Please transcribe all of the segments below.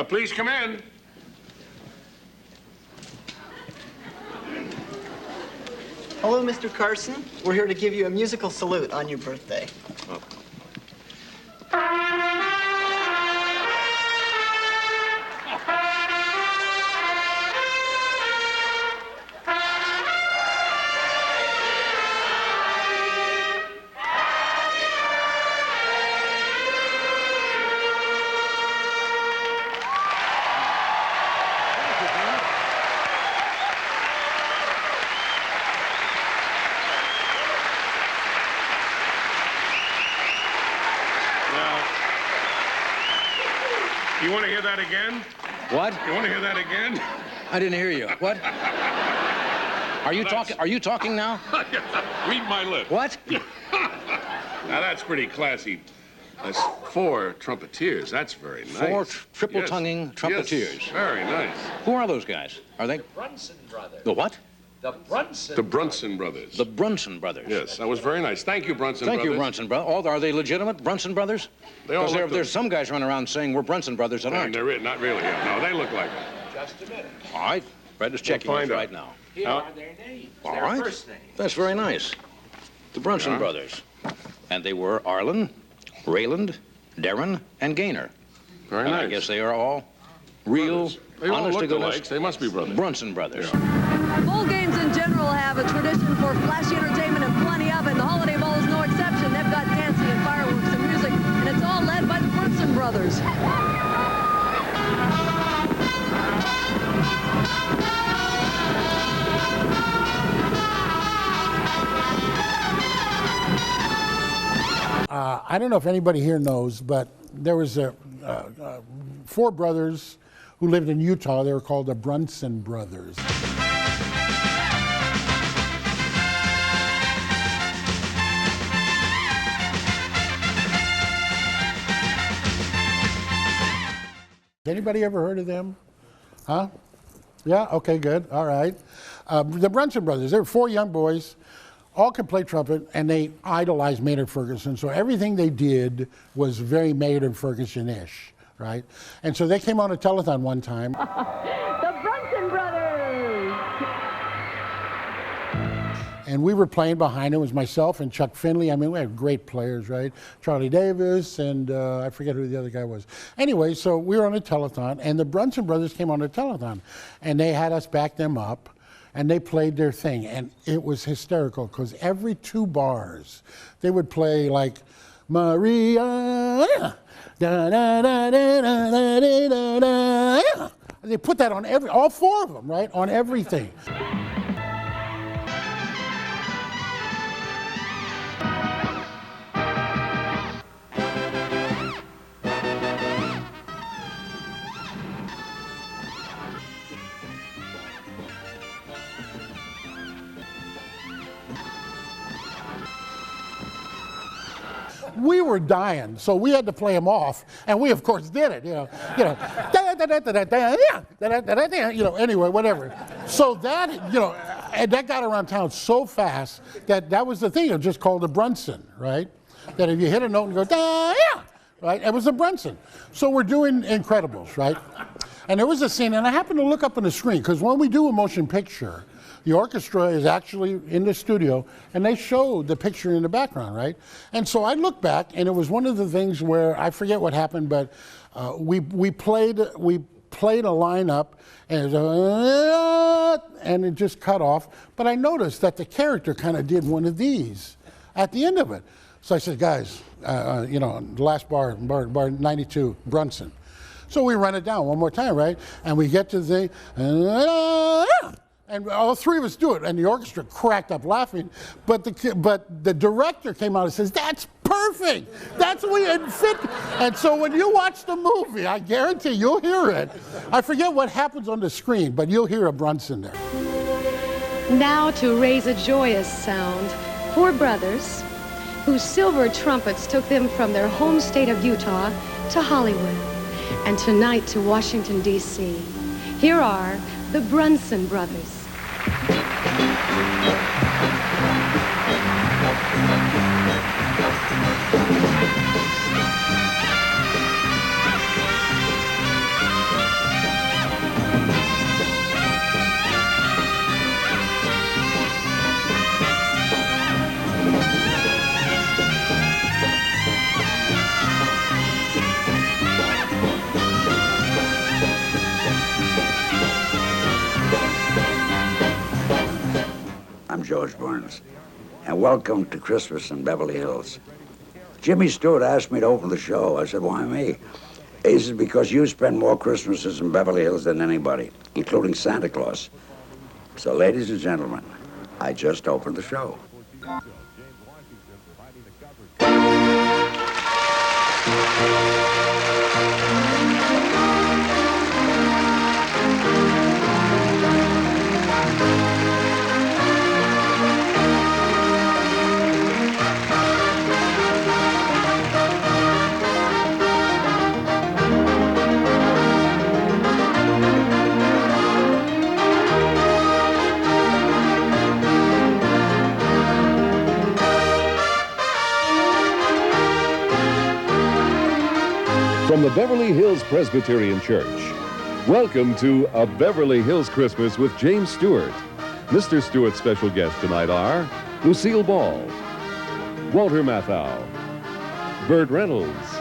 Please come in. Hello, Mr. Carson. We're here to give you a musical salute on your birthday. Oh. You want to hear that again? What? You want to hear that again? I didn't hear you. What? Are you talking? Are you talking now? Read my lips. What? Now that's pretty classy. That's 4 trumpeters. That's very nice. 4 triple-tonguing trumpeters. Yes, very nice. Who are those guys? Are they? The Brunson brothers. The what? The Brunson. The Brunson brothers. The Brunson brothers. Yes, that was very nice. Thank you, Brunson brothers. Thank you, Brunson brothers. Oh, are they legitimate Brunson brothers? They all Because look there's some guys running around saying we're Brunson brothers that aren't. They're not really. No, they look like it. Just a minute. All right. Fred is checking We'll this find out. right now. Here are their names. All their right. first names. That's very nice. The Brunson Yeah. brothers. And they were Arlen, Rayland, Darren, and Gaynor. Very And nice. I guess they are all real, They all honest to look goodness alike. They must be brothers. Brunson brothers. Bowl games in general have a tradition for flashy entertainment and plenty of it. And the Holiday Bowl is no exception. They've got dancing and fireworks and music, and it's all led by the Brunson brothers. I don't know if anybody here knows, but there was 4 brothers who lived in Utah. They were called the Brunson brothers. Anybody ever heard of them? Huh? Yeah? Okay, good. All right. The Brunson brothers, they were 4 young boys, all could play trumpet, and they idolized Maynard Ferguson. So everything they did was very Maynard Ferguson-ish, right? And so they came on a telethon one time. The Brunson brothers! And we were playing behind him. It was myself and Chuck Finley. I mean, we had great players, right? Charlie Davis, and I forget who the other guy was. Anyway, so we were on a telethon, and the Brunson brothers came on a telethon, and they had us back them up, and they played their thing. And it was hysterical, because every 2 bars, they would play like, Maria, da, da, da, da, da, da, da, da. They put that on all 4 of them, right? On everything. We were dying, so we had to play them off, and we of course did it. Anyway, whatever. So that, and that got around town so fast that was the thing. It was just called a Brunson, right? That if you hit a note and go da-yeah, right? It was a Brunson. So we're doing Incredibles, right? And there was a scene, and I happened to look up on the screen because when we do a motion picture, the orchestra is actually in the studio, and they showed the picture in the background, right? And so I looked back, and it was one of the things where I forget what happened, but we played a lineup, and it just cut off. But I noticed that the character kind of did one of these at the end of it. So I said, guys, the last bar 92, Brunson. So we run it down one more time, right? And we get to the. And all 3 of us do it, and the orchestra cracked up laughing. But the director came out and says, "That's perfect. That's the way it fit." And so when you watch the movie, I guarantee you'll hear it. I forget what happens on the screen, but you'll hear a Brunson there. Now to raise a joyous sound, 4 brothers whose silver trumpets took them from their home state of Utah to Hollywood, and tonight to Washington, D.C. Here are the Brunson brothers. George Burns, and welcome to Christmas in Beverly Hills. Jimmy Stewart asked me to open the show. I said, why me? He said, because you spend more Christmases in Beverly Hills than anybody, including Santa Claus. So, ladies and gentlemen, I just opened the show. From the Beverly Hills Presbyterian Church, welcome to A Beverly Hills Christmas with James Stewart. Mr. Stewart's special guests tonight are Lucille Ball, Walter Matthau, Burt Reynolds,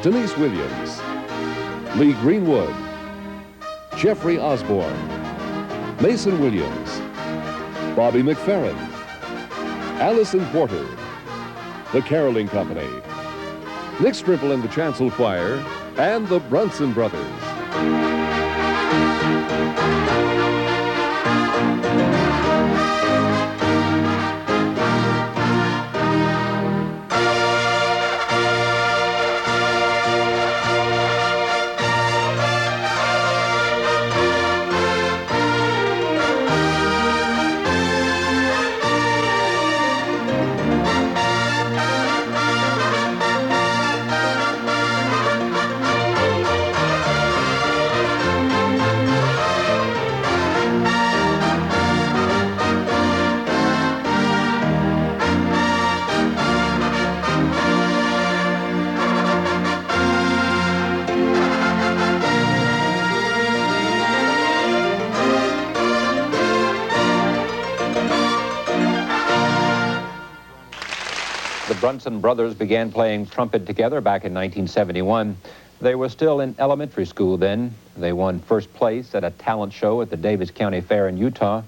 Denise Williams, Lee Greenwood, Jeffrey Osborne, Mason Williams, Bobby McFerrin, Allison Porter, the Caroling Company, Nick Strimple and the Chancel Choir, and the Brunson Brothers. The Brunson brothers began playing trumpet together back in 1971. They were still in elementary school then. They won first place at a talent show at the Davis County Fair in Utah.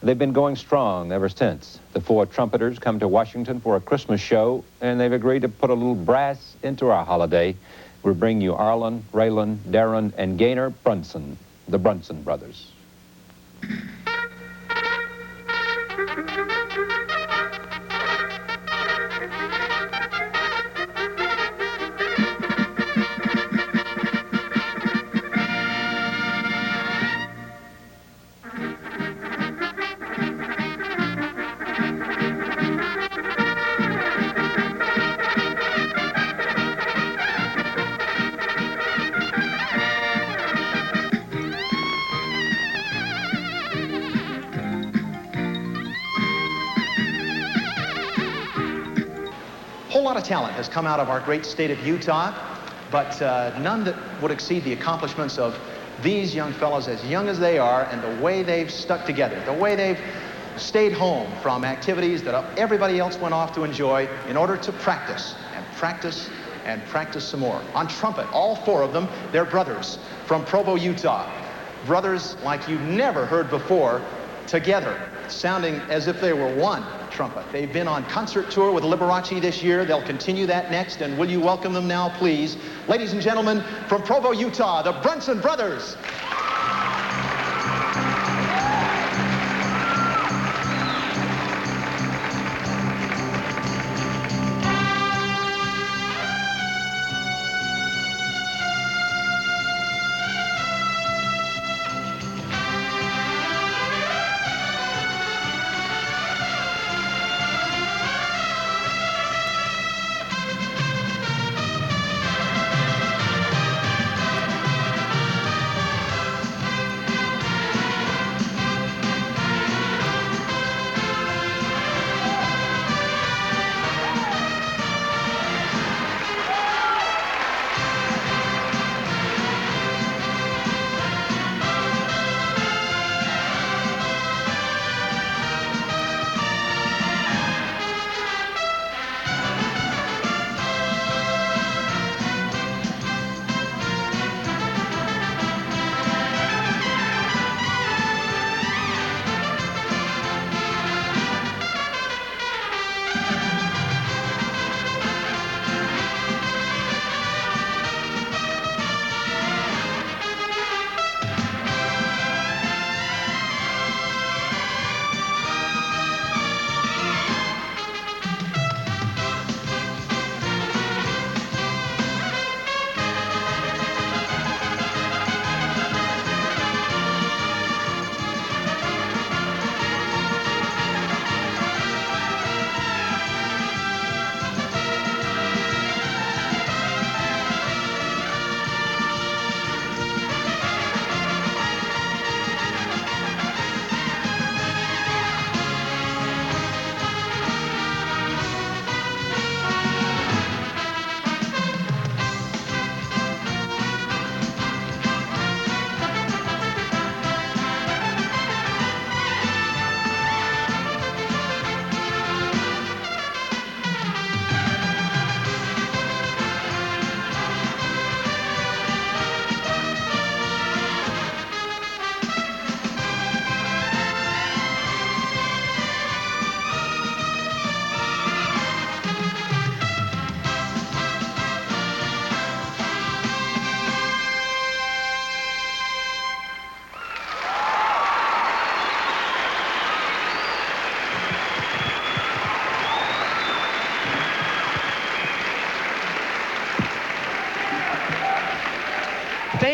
They've been going strong ever since. The four trumpeters come to Washington for a Christmas show, and they've agreed to put a little brass into our holiday. We'll bring you Arlen, Raylan, Darren, and Gaynor Brunson, the Brunson brothers. A whole lot of talent has come out of our great state of Utah, but none that would exceed the accomplishments of these young fellows, as young as they are, and the way they've stuck together, the way they've stayed home from activities that everybody else went off to enjoy in order to practice and practice and practice some more. On trumpet, all four of them, they're brothers from Provo, Utah. Brothers like you've never heard before, together, sounding as if they were one trumpet. They've been on concert tour with Liberace this year. They'll continue that next, and will you welcome them now, please? Ladies and gentlemen, from Provo, Utah, the Brunson Brothers.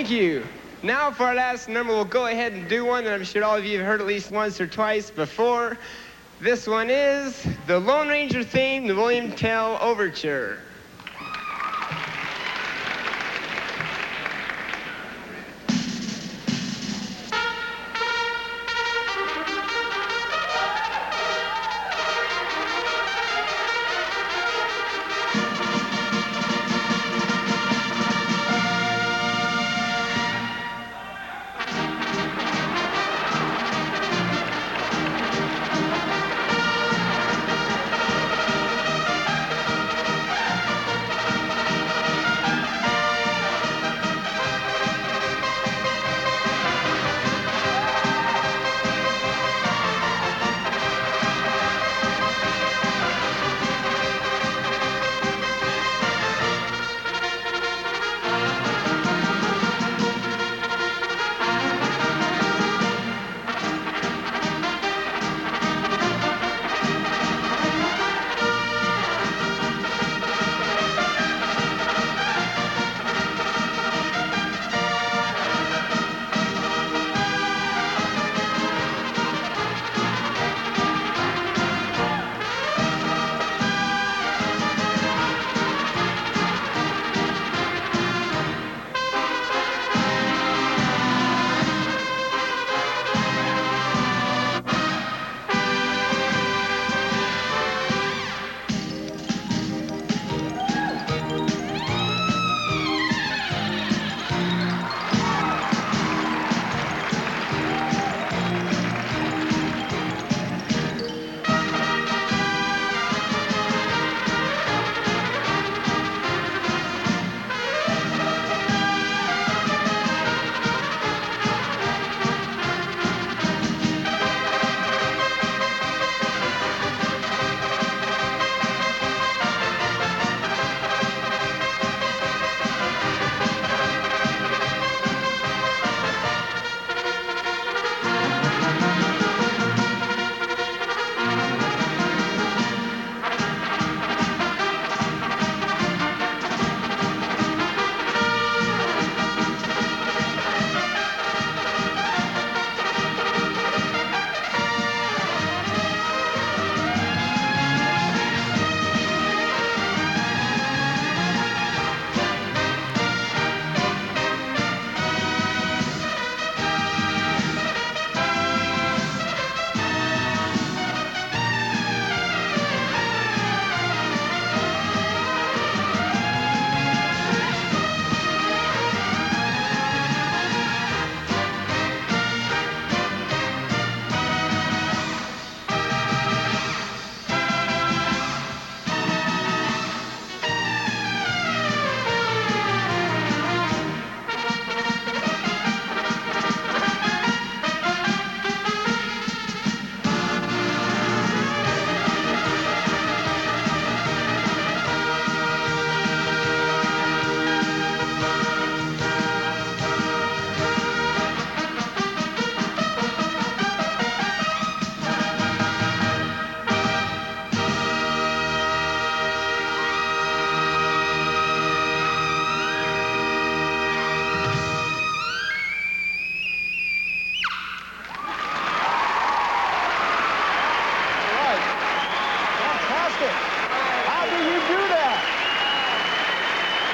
Thank you. Now for our last number, we'll go ahead and do one that I'm sure all of you have heard at least once or twice before. This one is the Lone Ranger theme, the William Tell Overture.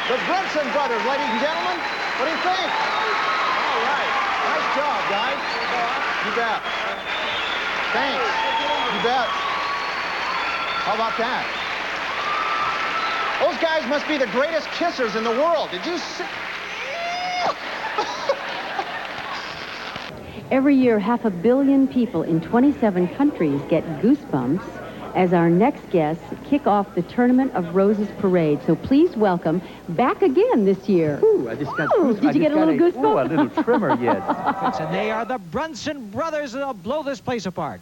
The Brunson brothers, ladies and gentlemen. What do you think? All right. Nice job, guys. You bet. Thanks. You bet. How about that? Those guys must be the greatest kissers in the world. Did you see? Every year, 500 million people in 27 countries get goosebumps as our next guests kick off the Tournament of Roses parade. So please welcome back again this year. Ooh, I just got did you get a little goosebump? Ooh, a little tremor, yes. And they are the Brunson brothers, and they'll blow this place apart.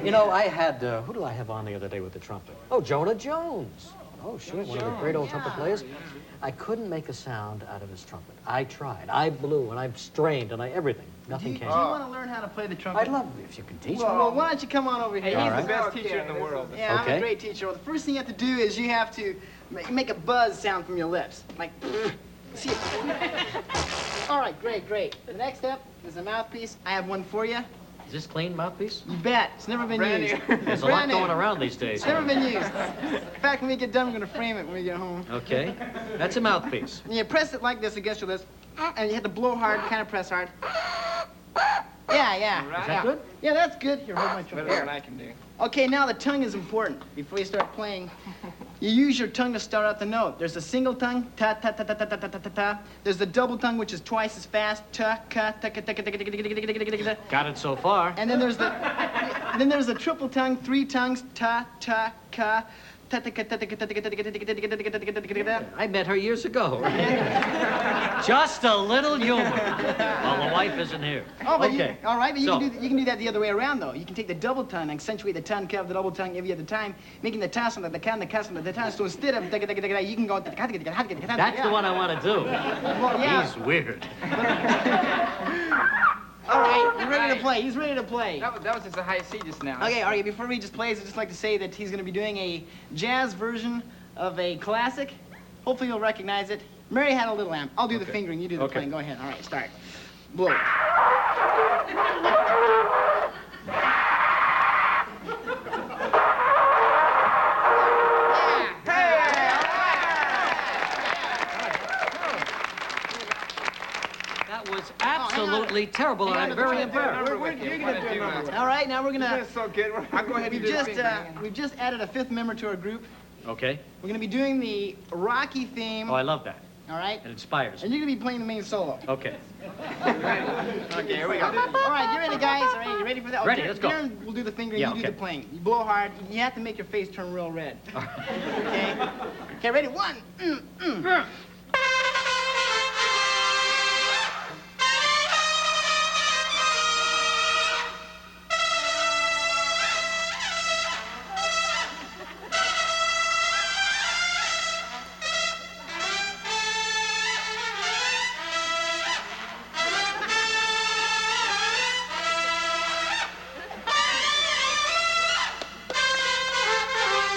You know, I had, who did I have on the other day with the trumpet? Oh, Jonah Jones. Oh, sure, one of the great old trumpet players. I couldn't make a sound out of his trumpet. I tried. I blew, and I strained, and everything. Nothing came. Do you want to learn how to play the trumpet? I'd love if you could teach me. Well, why don't you come on over here? Hey, he's All the right. best teacher in the world. Yeah, I'm Okay. a great teacher. Well, the first thing you have to do is you have to make a buzz sound from your lips. Like, see it. All right, great. The next step is a mouthpiece. I have one for you. Is this clean mouthpiece? You bet. It's never been Brand used. new. There's a lot going around these days. It's never been used. In fact, when we get done, we're going to frame it when we get home. Okay. That's a mouthpiece. And you press it like this against your lips, and you have to blow hard, kind of press hard. Yeah. Is that good? Yeah, that's good. Here, hold my trumpet. Better than I can do. Okay, now the tongue is important. Before you start playing, you use your tongue to start out the note. There's a single tongue, ta ta ta ta ta ta ta ta ta ta. There's the double tongue, which is twice as fast, ta ka ta ka ta ka ta ka ta ka ta ka ta ka. Got it so far. And then there's the triple tongue, three tongues, ta ta ka. I met her years ago. Just a little humor. While the wife isn't here. Oh, but okay. all right, but you So- can do that the other way around, though. You can take the double tongue and accentuate the tongue, curve the double tongue every other time, making the ta sound like the can, the ka sound like the ta. So instead of you can go. That's the one I want to do. Well, yeah. He's weird. All right, you're ready to play. He's ready to play. That was just a high C just now. Okay, all right, before he just plays, I'd just like to say that he's going to be doing a jazz version of a classic. Hopefully you'll recognize it. Mary Had a Little Lamb. I'll do the fingering, you do the playing. Go ahead. All right, start. Blow. That was absolutely terrible, and I'm very embarrassed. You're going to do a number. All right, now we're going to... That's so good. I'll go ahead and do the fingering. We've just added a fifth member to our group. Okay. We're going to be doing the Rocky theme. Oh, I love that. All right? It inspires And me. you're going to be playing the main solo. Okay. Okay, here we go. All right, you ready, guys? All right, you ready for that? Ready, let's go. Darren will do the fingering, Yeah, you do okay. the playing. You blow hard. You have to make your face turn real red. Okay? Okay, ready? One.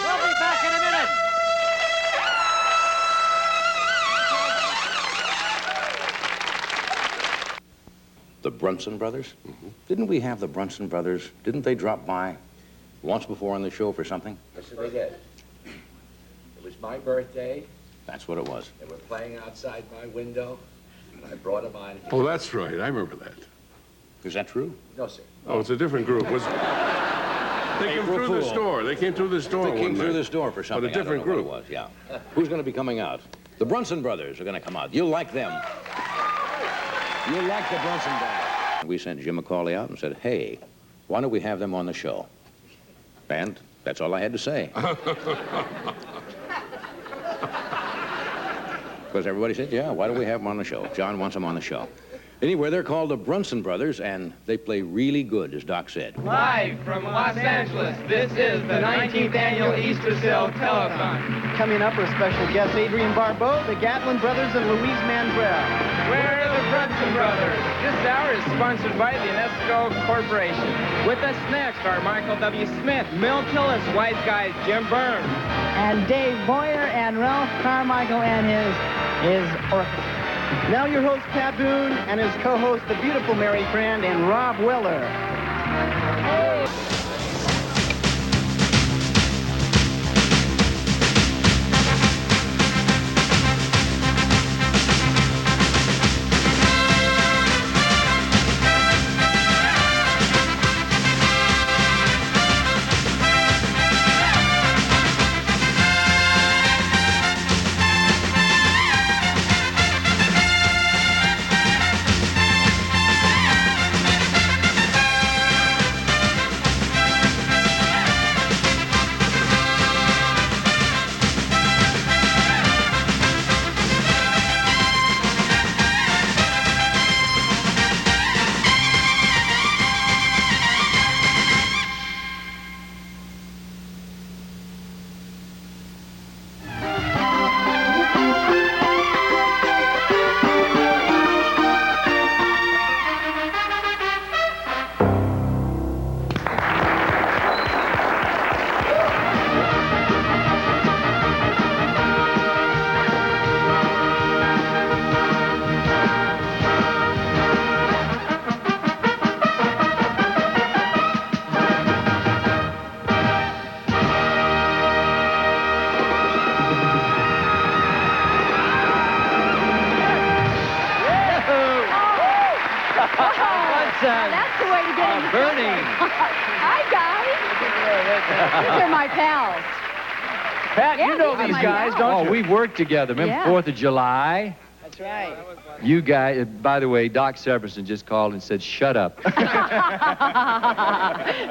We'll be back in a minute. The Brunson brothers? Didn't we have the Brunson brothers? Didn't they drop by once before on the show for something? Yes, they did. It was my birthday. That's what it was. They were playing outside my window, and I brought them on. Oh, that's right. I remember that. Is that true? No, sir. Oh, it's a different group. They came through the store. They came through the store They one came through night. this door for something. But a different I don't know group. what it was, yeah. Who's going to be coming out? The Brunson brothers are going to come out. You'll like them. You'll like the Brunson brothers. We sent Jim McCauley out and said, hey, why don't we have them on the show? And that's all I had to say. Because everybody said, yeah, why don't we have them on the show? John wants them on the show. Anyway, they're called the Brunson brothers, and they play really good, as Doc said. Live from Los Angeles, this is the 19th annual Easter Sale Telethon. Coming up are special guests Adrian Barbeau, the Gatlin brothers, and Louise Mandrell. Where are the Brunson brothers? This hour is sponsored by the UNESCO Corporation. With us next are Michael W. Smith, Mill Tillis, Wise Guys, Jim Burns. And Dave Boyer and Ralph Carmichael and his orchestra. Now your host, Pat Boone, and his co-host, the beautiful Mary Friend, and Rob Weller. These are my pals. Pat, Yeah, you know these are these my guys, pals. don't you? Oh, we worked together. Remember Yeah. 4th of July? That's right. You guys, by the way, Doc Severson just called and said, shut up.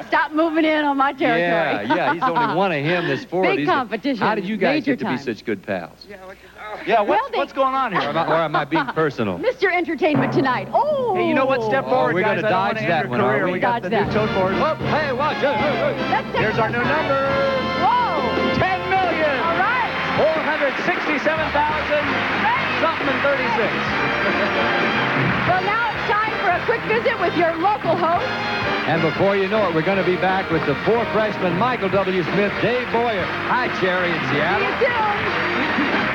Stop moving in on my territory. Yeah, he's only one of him. There's 4 of Big these. competition. How did you guys Major get to be time. such good pals? Yeah, Well, what's going on here? Or am I being personal? Mr. Entertainment tonight. Oh! Hey, you know what? Step forward, we're guys. gonna I don't dodge want to that end one, your are career. we? We got Dodge the new that. tote board. Oh, hey, watch it. Let's take Here's our this new time. numbers. Whoa! 10 million. All right. 467,000 something and 36. Well, now it's time for a quick visit with your local host. And before you know it, we're going to be back with the 4 freshmen, Michael W. Smith, Dave Boyer. Hi, Cherry in Seattle. See you soon.